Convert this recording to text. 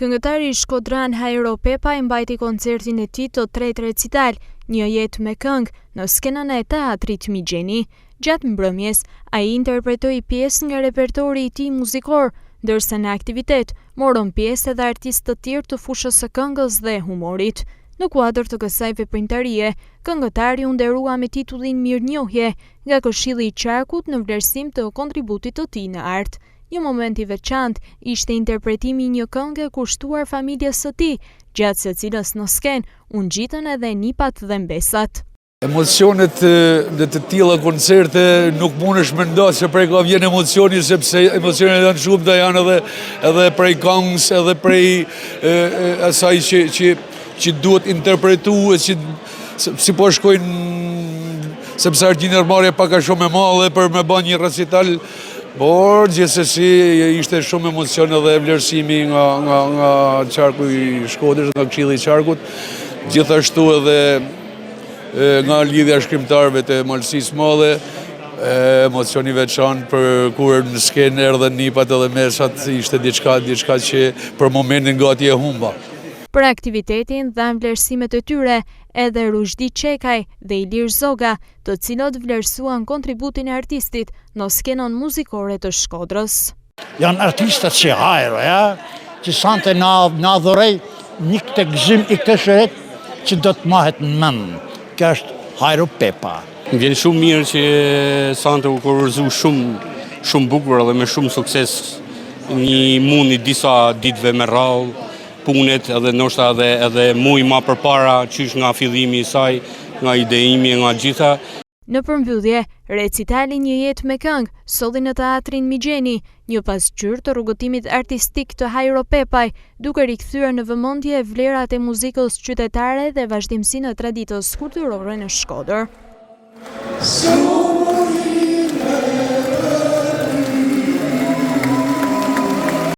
Këngëtari shkodran Hajro Pepa i mbajti koncertin e tij të tretë recital, Një jetë me këngë, në skenën e teatrit Migjeni. Gjatë mbrëmjes, ai interpretoi pjesë nga repertori i tij muzikor, ndërsa në aktivitet morën pjesë edhe artistë të tjerë të fushës së këngës dhe humorit. Në kuadër të kësaj veprimtarie, këngëtari u nderua me titullin Mirënjohje nga Këshilli i Qarkut në vlerësim të kontributit të tij në art. Një moment i veçantë ishte interpretimi i një këngë e kushtuar familjes së tij, gjatë së cilës në skenë u ngjitën edhe nipat dhe mbesat. Emocionet në të tilla koncerte nuk mundesh mendo se prej ka vjen emocioni, sepse emocionet janë shumë, dhe janë edhe prej këngës, edhe prej asaj që duhet interpretuar, si po shkojnë, sepse është një ndërmarrje pak a shumë e madhe për me bën një recital, por gjithsesi ishte shumë emocion edhe vlerësimi nga Qarku i Shkodrës, nga Këshilli i Qarkut, gjithashtu edhe nga lidhja shkrimtarëve të Malësisë Madhe, emocion i veçantë për kur në skenë erdhën nipat edhe mesat, ishte diçka që për momentin gati e humba. Për aktivitetin dhanë vlerësimet e tyre edhe Rushdi Qekaj dhe Ilir Zoga, të cilët vlerësuan kontributin e artistit në skenën muzikore të Shkodrës. Janë artistat si Hajro, që sante na dhurej një këtë gëzim i këtë shëret që do të mahet në mend. Kjo është Hajro Pepa. Më vjen shumë mirë që sante u kurorzu shumë bukur dhe me shumë sukses një mundi disa ditëve me radhë, punet edhe ndoshta edhe muj ma përpara, qysh nga fillimi i saj, nga ideimi, nga gjitha. Në përmbyllje, recitali Një jetë me këngë solli në teatrin Migjeni, një pasqyrë të rrugëtimit artistik të Hajro Pepaj, duke rikthyer në vëmendje vlerat e muzikës qytetare dhe vazhdimsinë e traditës kulturore në Shkodër.